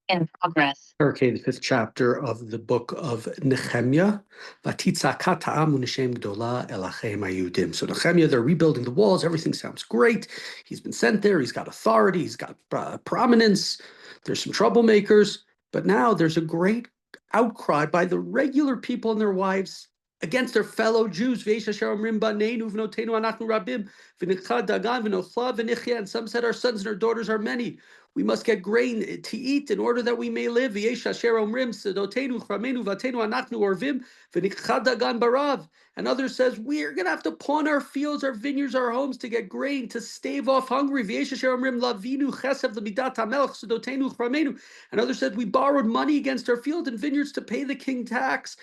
In progress. Okay, the fifth chapter of the book of Nechemiah. So Nechemiah, they're rebuilding the walls. Everything sounds great. He's been sent there. He's got authority. He's got prominence. There's some troublemakers. But now there's a great outcry by the regular people and their wives against their fellow Jews. And some said, our sons and our daughters are many. We must get grain to eat in order that we may live. And others says, we're going to have to pawn our fields, our vineyards, our homes to get grain, to stave off hungry. And others said, we borrowed money against our field and vineyards to pay the king tax.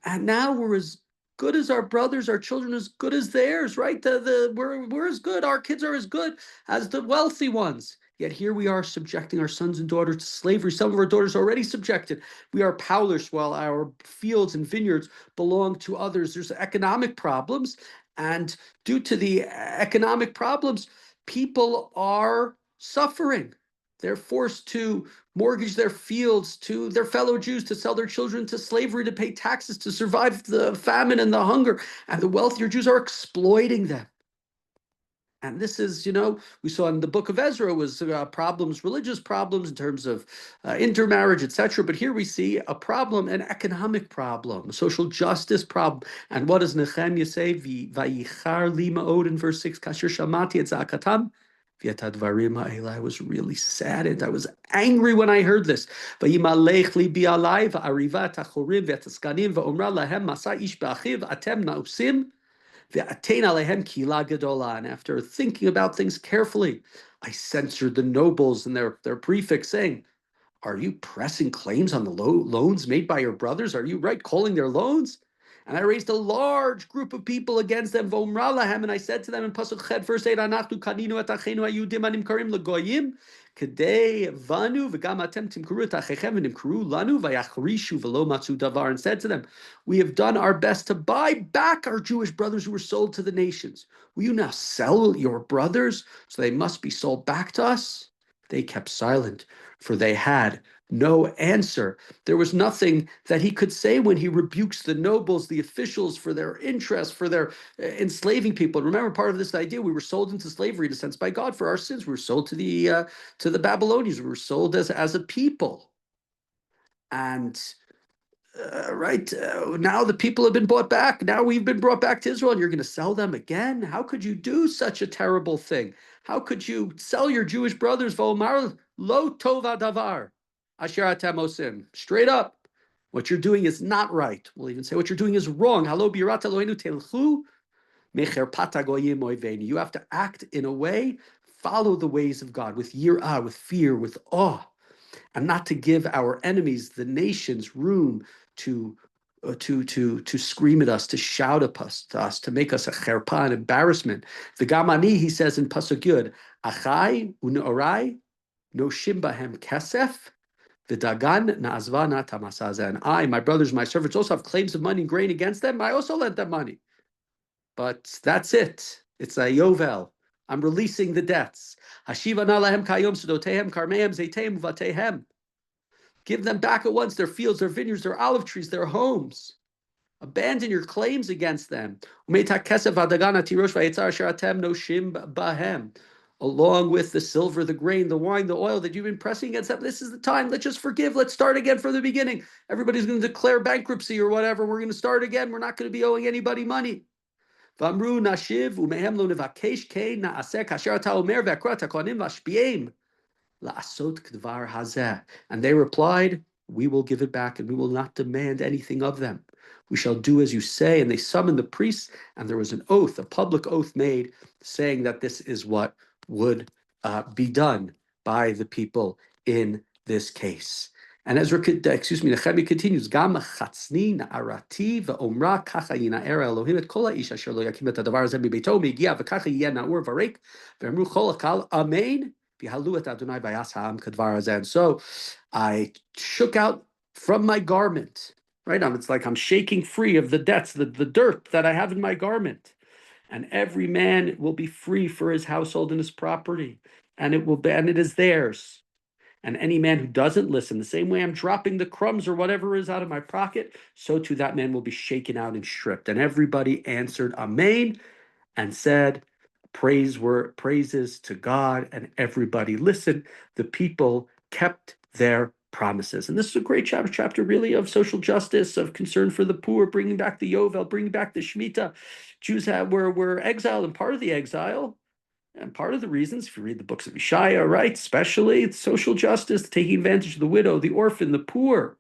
And now we're as good as our brothers, our children as good as theirs, right? We're as good, our kids are as good as the wealthy ones. Yet here we are subjecting our sons and daughters to slavery. Some of our daughters are already subjected. We are powerless while our fields and vineyards belong to others. There's economic problems. And due to the economic problems, people are suffering. They're forced to mortgage their fields to their fellow Jews, to sell their children to slavery, to pay taxes, to survive the famine and the hunger. And the wealthier Jews are exploiting them. And this is, we saw in the book of Ezra was problems, religious problems in terms of intermarriage, etc. But here we see a problem, an economic problem, a social justice problem. And what does Nehemiah say? Vayichar li ma'od in verse 6, kasher shamati et za'akatam. I was really saddened. I was angry when I heard this. And after thinking about things carefully, I censored the nobles and their prefix saying, are you pressing claims on the loans made by your brothers? Are you calling their loans? And I raised a large group of people against them. And I said to them in Pasuk Ched, verse 8, Anachnu kaninu et acheinu hayudim animkarim legoyim, kedei vanu v'gam atem timkaru et achechem v'nimkaru lanu v'yachrishu v'lo matzu davar, and said to them, we have done our best to buy back our Jewish brothers who were sold to the nations. Will you now sell your brothers so they must be sold back to us? They kept silent, for they had no answer. There was nothing that he could say when he rebukes the nobles, the officials, for their interest, for their enslaving people. Remember, part of this idea, we were sold into slavery in a sense by God for our sins. We were sold to the Babylonians. We were sold as a people. And now the people have been bought back. Now we've been brought back to Israel, and you're going to sell them again? How could you do such a terrible thing? How could you sell your Jewish brothers? V'omar lo tova davar asher atem osim. Straight up, what you're doing is not right. We'll even say what you're doing is wrong. Halo birat Eloheinu telchu mecherpat hagoyim oivenu. You have to act in a way, follow the ways of God with yirah, with fear, with awe, and not to give our enemies, the nations, room to scream at us, to shout at us, to make us a cherpa, an embarrassment. The Gamani, he says in Pasuk Yud, Achai u'ne'orai noshim bahem kesef, v'dagan na'azva na'tamasazeh. And I, my brothers, my servants, also have claims of money and grain against them. I also lent them money. But that's it. It's a yovel. I'm releasing the debts. Hashiva na lahem kayom sedotehem karmehem zeitehem uvatehem. Give them back at once their fields, their vineyards, their olive trees, their homes. Abandon your claims against them. Along with the silver, the grain, the wine, the oil that you've been pressing against them. This is the time. Let's just forgive. Let's start again from the beginning. Everybody's going to declare bankruptcy or whatever. We're going to start again. We're not going to be owing anybody money. Vamru nashiv umehem lo nevakesh kei naaseh kasher ata omer ve'akrat hakohanim v'ashpi'im. And they replied, we will give it back and we will not demand anything of them. We shall do as you say. And they summoned the priests, and there was an oath, a public oath made, saying that this is what would be done by the people in this case. And Nechemiah continues, Gam chatzni na'arati ve'omra kacha yina'er Elohim et kol ha'ish asher lo yakim et hadavar hazeh mibeito mi'gi'a v'kacha yiyeh na'ur v'arek ve'emru chol hakal amen. And so I shook out from my garment right? It's like I'm shaking free of the debts, the dirt that I have in my garment. And every man will be free for his household and his property, and it is theirs. And any man who doesn't listen, the same way I'm dropping the crumbs or whatever is out of my pocket, so too that man will be shaken out and stripped. And everybody answered Amen and said, praises to God, and everybody listened. The people kept their promises. And this is a great chapter really of social justice, of concern for the poor, bringing back the Yovel, bringing back the Shemitah. Jews were exiled, and part of the exile, and part of the reasons, if you read the books of Yeshaya, right, especially it's social justice, taking advantage of the widow, the orphan, the poor.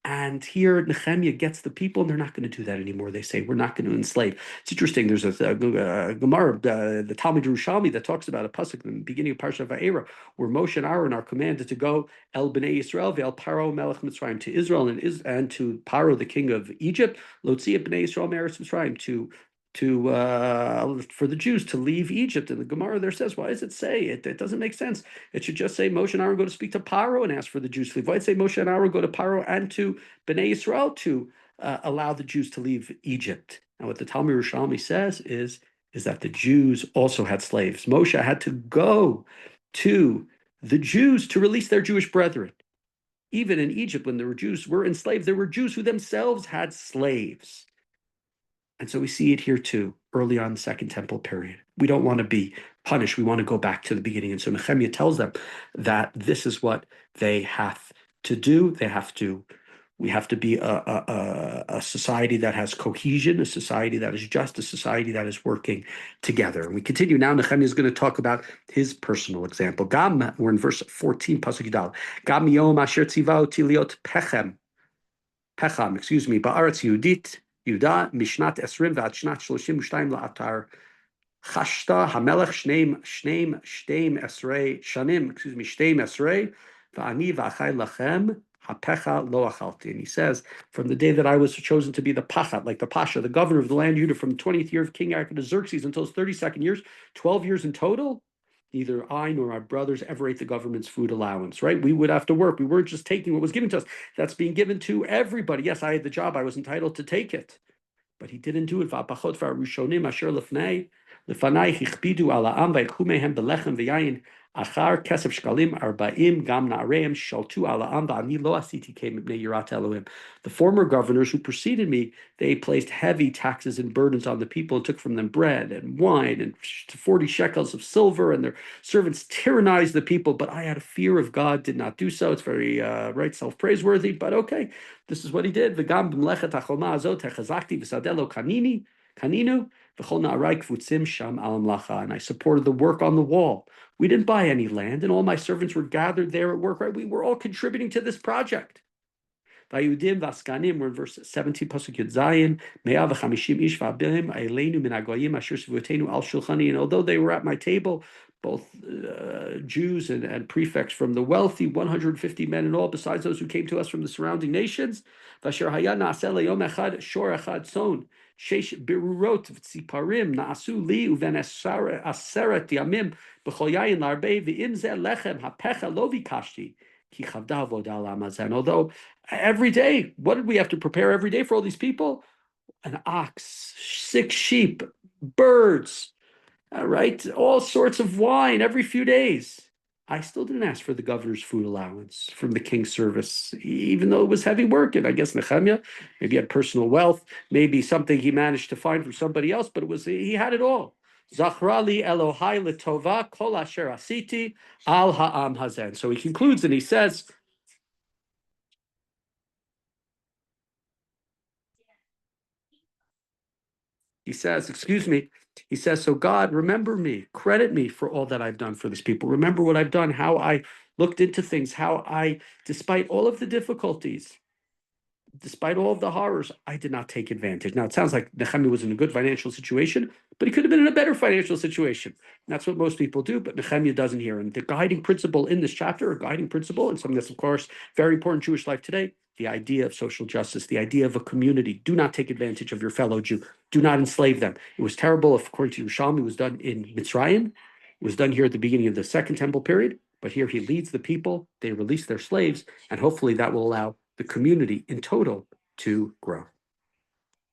And here Nechemiah gets the people, and they're not going to do that anymore. They say, we're not going to enslave. It's interesting. There's a Gemara, the Talmud Yerushalmi, that talks about a pasuk in the beginning of Parshat Va'era, where Moshe and Aaron are commanded to go El Bnei Yisrael ve'el Paro Melech Mitzrayim, to Israel and to Paro, the king of Egypt, Lotzia Bnei Yisrael Meretz Mitzrayim, for the Jews to leave Egypt. And the Gemara there says, why does it say it? It doesn't make sense. It should just say Moshe and Aaron go to speak to Paro and ask for the Jews to leave. Why did it say Moshe and Aaron go to Paro and to Bnei Yisrael to allow the Jews to leave Egypt? And what the Talmud Yerushalmi says is that the Jews also had slaves. Moshe had to go to the Jews to release their Jewish brethren. Even in Egypt, when there were Jews were enslaved, there were Jews who themselves had slaves. And so we see it here too, early on in the Second Temple period. We don't want to be punished. We want to go back to the beginning. And so Nechemiah tells them that this is what they have to do. We have to be a society that has cohesion, a society that is just, a society that is working together. And we continue now. Nechemiah is going to talk about his personal example. Gam, we're in verse 14, Pasuk Yudal. Gam yom asher tzivah oti liot pecham, ba'aretz Yehudit, Yuda, Mishnat Esrim, ועד שנת 32 לאתר, חשתה המלך שתים עשרה שנים, שתים עשרה, ואני ואחי לכם, hapecha lo achalti. And he says, from the day that I was chosen to be the pachat, like the pasha, the governor of the land Judah, from the 20th year of King Artaxerxes until his 32nd years, 12 years in total, neither I nor my brothers ever ate the government's food allowance, right? We would have to work. We weren't just taking what was given to us. That's being given to everybody. Yes, I had the job. I was entitled to take it. But he didn't do it. V'apachot v'arushonim asher lefnei hichpidu ala am v'yikhu mehem belechem v'yayin achar kesef shkalim arba'im gam na'areim shaltu ala am v'ani lo asiti kem mipnei yirat Elohim. The former governors who preceded me, they placed heavy taxes and burdens on the people and took from them bread and wine and 40 shekels of silver, and their servants tyrannized the people. But I, out of fear of God, did not do so. It's very right, self-praiseworthy, but okay. This is what he did. V'gam b'mlechet hachoma azot hechazakti v'sadelo kaninu v'chol na'arai kvutzim sham al mlacha. And I supported the work on the wall. We didn't buy any land, and all my servants were gathered there at work. Right, we were all contributing to this project. Vayudim v'askanim, we're in verse 17, pasuk Yud Zayin, me'ah v'chamishim ish v'abim eilenu min hagoyim asher svutenu al shulchani. And although they were at my table, both Jews and prefects from the wealthy, 150 men in all, besides those who came to us from the surrounding nations. Vasher haya na'aseh le'yom echad shor echad son, sheish birurot v'tziparim na'asu li uven aseret yamim b'chol yayin la'arbei v'im zeh lechem hapecha lo vikashti ki chavda avodah la'amazen. Although every day, what did we have to prepare every day for all these people? An ox, 6 sheep, birds, right? All sorts of wine every few days. I still didn't ask for the governor's food allowance from the king's service, even though it was heavy work. And I guess Nechemiah maybe had personal wealth, maybe something he managed to find from somebody else, but he had it all. Zachrali Elohai letova kol asher asiti al ha'am hazen. So he concludes and he says, so God, remember me, credit me for all that I've done for these people. Remember what I've done, how I looked into things, how I, despite all of the difficulties, despite all of the horrors, I did not take advantage. Now, it sounds like Nechemiah was in a good financial situation, but he could have been in a better financial situation. And that's what most people do, but Nechemiah doesn't here. And the guiding principle in this chapter, a guiding principle, and something that's, of course, very important in Jewish life today, the idea of social justice, the idea of a community. Do not take advantage of your fellow Jew. Do not enslave them. It was terrible, according to Yerushalmi, it was done in Mitzrayim. It was done here at the beginning of the Second Temple period. But here he leads the people, they release their slaves, and hopefully that will allow the community in total to grow.